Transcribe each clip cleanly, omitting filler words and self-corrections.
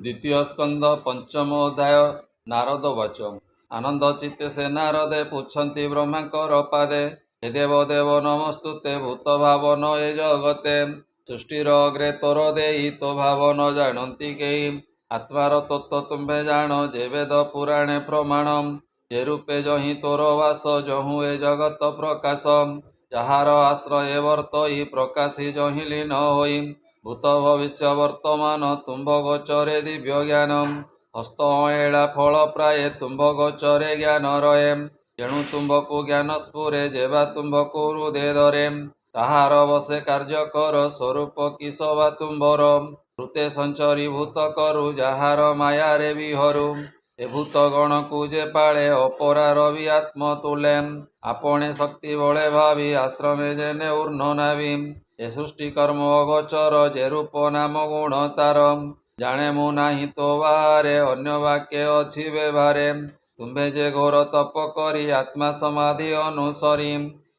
द्वितीय स्कंद पंचम अध्याय नारद वाच आनंद चित्ते से नारदे पुछन्ति ब्रह्मांकर पादे हे देव देव नमस्तुते भूत भावन ए जगते सृष्टिर अग्रे तोर देई तो भावन जानती केई आत्मार तत्व तुम्भे जान जे वेद पुराणे प्रमाणम जे रूपे जही तोर वास जहु ए जगत प्रकाश जहार आश्रय वर्तई प्रकाशी जही लीन होई भूत भविष्य वर्तमान तुम्भ गोचरे दिव्य ज्ञानम हस्त एड़ा फल प्राय तुम्भ गोचरे ज्ञान रहे तेणु तुम्भकु ज्ञान स्फुरे जेबा तुम्भकु हृदय धरे ताहार बसे कार्य कर स्वरूप किस बा तुम्भर हृते संचरी भूत करु जाहार माया रे विहरू ए भूत गण को जे पाळे अपरा रवि आत्म तुले आपणे शक्ति बळे भावी आश्रमे जेने ऊर्ध्व नावी ए सृष्टि कर्म अगोचर जे रूप नाम गुण तार जाने मु नाही तो बाहारे अन्य वाक्य अछि व्यवहारे तुम्भे जे घोर तप करी आत्मा समाधि अनुसरी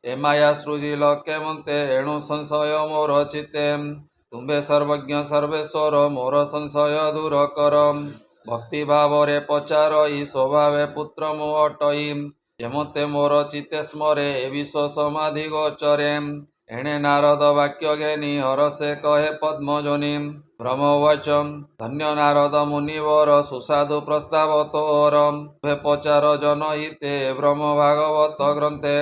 ए माया सृजिल केमते एणु संशय मोर चित्ते तुम्भे सर्वज्ञ सर्वेश्वर मोर संशय दूर कर भक्ति भावरे पचारई स्वभावे पुत्र मु अटई जेमते मोर चित्ते स्मरे ए विश्व समाधि गोचरे एणे नारद वाक्य ज्ञानी हरसे कहे पद्मजनी ब्रह्मवाच धन्य नारद मुनिवर सुसाधु प्रस्ताव तोर पचार जनहिते ब्रह्म भागवत ग्रंथे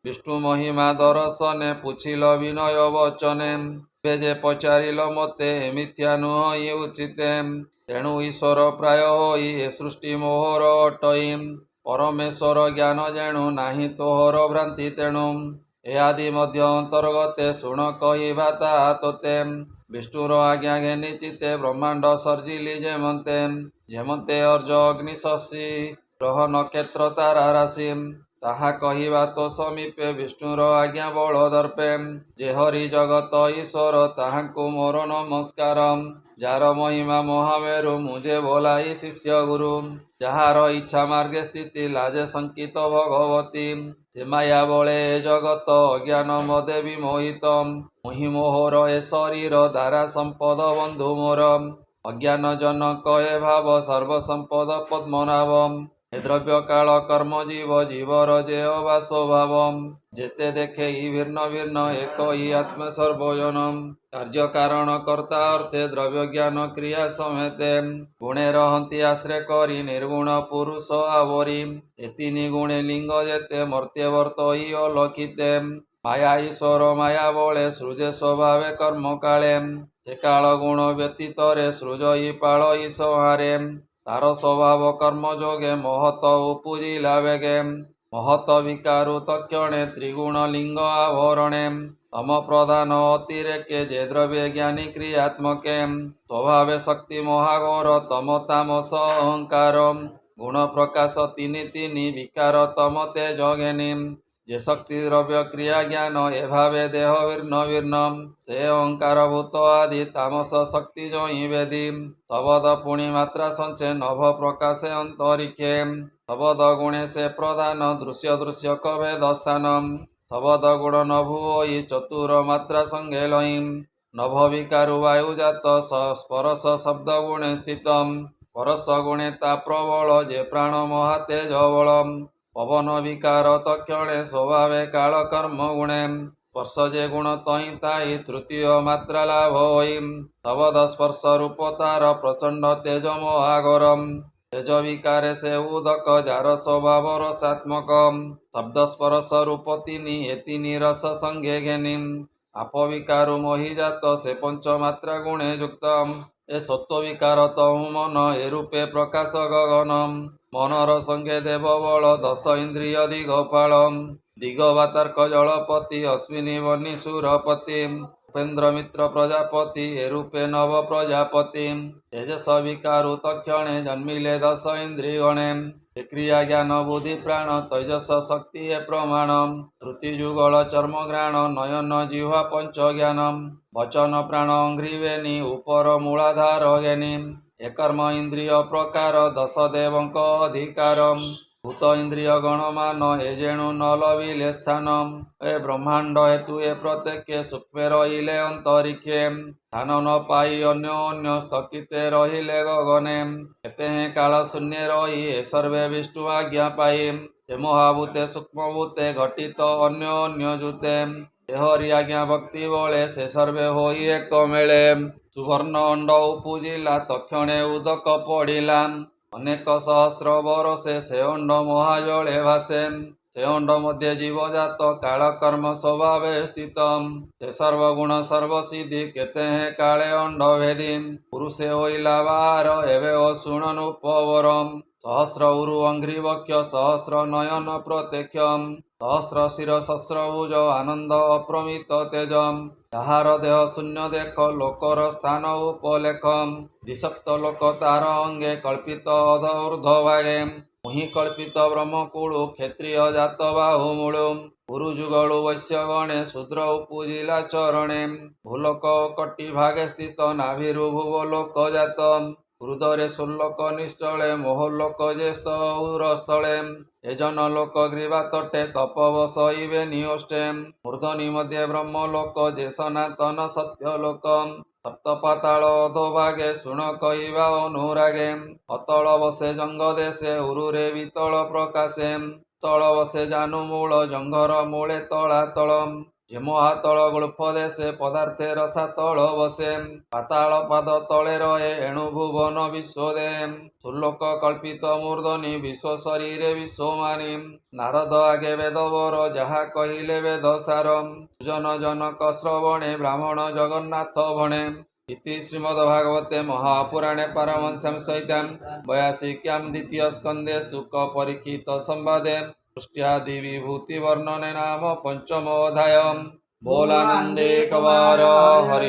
विष्णु महिमा दर्शने पुछिल विनय वचने जे पचारिल मते मिथ्या नुह उचिते तेणु ईश्वर प्राय होई ए सृष्टि मोहर अटई परमेश्वर ज्ञान जेणु नाही तोहर भ्रांति तेणु ए आदि मध्य अंतर्गते शुण कहवा ताहा तोते विष्णुर आज्ञा घेनी चिते ब्रह्मांड सर्जिली जेमते जेमते अर्ज अग्नि शशि ग्रह नक्षत्र तारा राशि ताहा कहवा तो समीपे विष्णुर आज्ञा बल दर्पे जे हरि जगत ईश्वर ताहांकु मोर नमस्कार जार महिमा महामेरु मुझे बोलाई शिष्य गुरु जहार इच्छा मार्गे स्थिति लाजे संकित भगवती से माया बले जगत अज्ञान मदे विमोहित मोहि मोहर ए शरीर धारा संपद बंधु मोर अज्ञान जनक ए भाव सर्वसंपद पद्मनाभ ए द्रव्य काल कर्म जीव जीवर जे अवा स्वभाव जेते देखे भिन्न भिन्न एक ही आत्मा सर्वजनम कार्य कारण कर्ता अर्थे द्रव्य ज्ञान क्रिया समेते गुणे रहंती आश्रय करी निर्गुण पुरुष आवरी ए तीनि गुणे लिंग जेते मर्त्यवर्त ही अलखिते माया ईश्वर माया बळे सृजे स्वभावे कर्म काले से काल गुण व्यतीतरे सृजई पाळई संहारे तार स्वभाव कर्म जोगे महत उपजिला बेगे महत विकारु तक्षणे त्रिगुण लिंग आवरणे तम प्रधान अतिरेके जे द्रव्य ज्ञानी क्रियात्मके स्वभावे शक्ति महाघोर तम तामस अहंकार गुण प्रकाश तिनि तिनि विकार तम तेज घेनी जे शक्ति द्रव्य क्रिया ज्ञान ए भावे देह वीर्ण वीर्ण से अहंकार भूत आदि तामस शक्ति जही वेदी शबद पुणी मात्रा संचे नभ प्रकाशे अंतरिक्षे शबद गुणे से प्रधान दृश्य दृश्य कभेद स्थान शबद गुण नभु होई चतुर मात्रा संगे लई नभ विकारु वायुजात स्पर्श शब्द गुणे स्थित परस गुणे ता प्रबल जे प्राण महातेज बल पवन विकार तक्षणे स्वभावे काल कर्म गुणे स्पर्श जे गुण तही ताई तृतीय मात्रा लाभ होई शबद स्पर्श रूप तार प्रचंड तेज महागरम तेज विकारे से उदक जार स्वभाव रसात्मक शब्द स्पर्श रूप तिनि ए तिनि रस संगे घेनी आप विकारु मोहिजात से पंचमात्रा गुणे युक्त ए सत्व विकार तहु मन ए रूपे प्रकाश गगनम मनर संगे देव बल दश इंद्रिय दिगपाल दिगवातार्क जलपति अश्विनी वनी सुरपति उपेन्द्र मित्र प्रजापति ए रूपे नव प्रजापति तेजस विकारु तक्षणे जन्मिले दश इंद्रियगणे क्रिया ज्ञान बुद्धि प्राण तेजस शक्ति ए प्रमाण श्रुति जुगल चर्म घ्राण नयन जिह्वा पंच ज्ञानम वचन प्राण अंघ्रिवेणी उपर मूलाधार ज्ञानी ए कर्म इंद्रिय प्रकार दश देवंक अधिकार ভূত ইন্দ্রিয় গণমান এ যেণু ন লভিলে স্থান এ ব্রহ্মাণ্ড হেতু এ প্রত্যেকে সূক্ষ্মে রহিলে অন্তরিক্ষে স্থান ন পাই অন্য অন্য স্থকিতে রহিলে গগনে এতে হে কাল শূন্যে রহি এ সর্বে বিষ্ণু আজ্ঞা পাই যে মহাভূতে সূক্ষ্মভূতে ঘটিত অন্য অন্য জুতে ସେ ହରି ଆଜ୍ଞା ଭକ୍ତି ବଳେ ସେ ସର୍ବେ ହୋଇ ଏକ ମେଳେ ସୁବର୍ଣ୍ଣ ଅଣ୍ଡ ଉପୁଜିଲା ତକ୍ଷଣେ ଉଦକ ପଡ଼ିଲା ଅନେକ ସହସ୍ର ବରଷେ ସେ ଅଣ୍ଡ ମହାଜଳେ ଭାସେ ସେ ଅଣ୍ଡ ମଧ୍ୟ ଜୀବଜାତ କାଳ କର୍ମ ସ୍ୱଭାବେ ସ୍ଥିତ ସେ ସର୍ବଗୁଣ ସର୍ବସିଦ୍ଧି କେତେ ହେ କାଳେ ଅଣ୍ଡ ଭେଦି ପୁରୁଷେ ହୋଇଲା ବାହାର ଏବେ ଓ ଶୁଣନୁ ପବର ସହସ୍ର ଉରୁ ଅଙ୍ଘ୍ରି ବକ୍ଷ ସହସ୍ର ନୟନ ପ୍ରତ୍ୟକ୍ଷ ସହସ୍ର ଶିର ସହସ୍ରଭୁଜ ଆନନ୍ଦ ଅପ୍ରମିତ ତେଜ ତାହାର ଦେହ ଶୂନ୍ୟ ଦେଖ ଲୋକର ସ୍ଥାନ ଉପଲେଖ ଦ୍ୱିସପ୍ତ ଲୋକ ତାର ଅଙ୍ଗେ କଳ୍ପିତ ଅଧ ଊର୍ଧ୍ୱ ଭାଗେ ମୁହିଁ କଳ୍ପିତ ବ୍ରହ୍ମକୁଳୁ କ୍ଷତ୍ରିୟ ଜାତ ବାହୁମୂଳୁ ଗୁରୁ ଯୁଗଳୁ ବୈଶ୍ୟ ଗଣେ ଶୂଦ୍ର ଉପୁଜିଲା ଚରଣେ ଭୂଲୋକ କଟି ଭାଗେ ସ୍ଥିତ ନାଭିରୁ ଭୁବଲୋକ ଜାତ ହୃଦୟରେ ସୁଲୋକ ନିଶ୍ଚଳେ ମୋହଲୋକ ଯେ ସ୍ଥଳେ ଏ ଜନ ଲୋକ ଗ୍ରୀବା ତଟେ ତପବ ସହିବେ ନିଅଷ୍ଟେ ମୂର୍ଧନି ମଧ୍ୟ ବ୍ରହ୍ମଲୋକ ଯେ ସନାତନ ସତ୍ୟ ଲୋକ ସପ୍ତ ପାତାଳ ଅଧୋଭାଗେ ଶୁଣ କହିବା ଅନୁରାଗେ ଅତଳ ବସେ ଜଙ୍ଗ ଦେଶେ ଉରୁରେ ବିତଳ ପ୍ରକାଶେ ତଳ ବସେ ଜାନୁ ମୂଳ ଜଙ୍ଘର ମୂଳେ ତଳାତଳ ଯେ ମହାତଳ ଗୁଳ୍ଫ ଦେଶେ ପଦାର୍ଥେ ରସା ତଳ ବସେ ପାତାଳ ପାଦ ତଳେ ରହେ ଏଣୁ ଭୁବନ ବିଶ୍ୱଦେ ସୁଲୋକ କଳ୍ପିତ ମୂର୍ଧନି ବିଶ୍ୱ ଶରୀରେ ବିଶ୍ୱମାନି ନାରଦ ଆଗେ ବେଦବର ଯାହା କହିଲେ ବେଦ ସାର ସୁଜନ ଜନକ ଶ୍ରବଣେ ବ୍ରାହ୍ମଣ ଜଗନ୍ନାଥ ଭଣେ ଇତି ଶ୍ରୀମଦ୍ଭାଗବତେ ମହାପୁରାଣେ ପାରମହଂସ୍ୟାଂ ସହିତାଂ ବୟାସିକ୍ୟାଂ ଦ୍ୱିତୀୟ ସ୍କନ୍ଧେ ଶୁକ ପରୀକ୍ଷିତ ସମ୍ବାଦେ ସୃଷ୍ଟ୍ୟାଦି ବିଭୂତି ବର୍ଣ୍ଣନେ ନାମ ପଞ୍ଚମ ଅଧ୍ୟାୟ ବୋଲାନନ୍ଦେ କବାର ହରି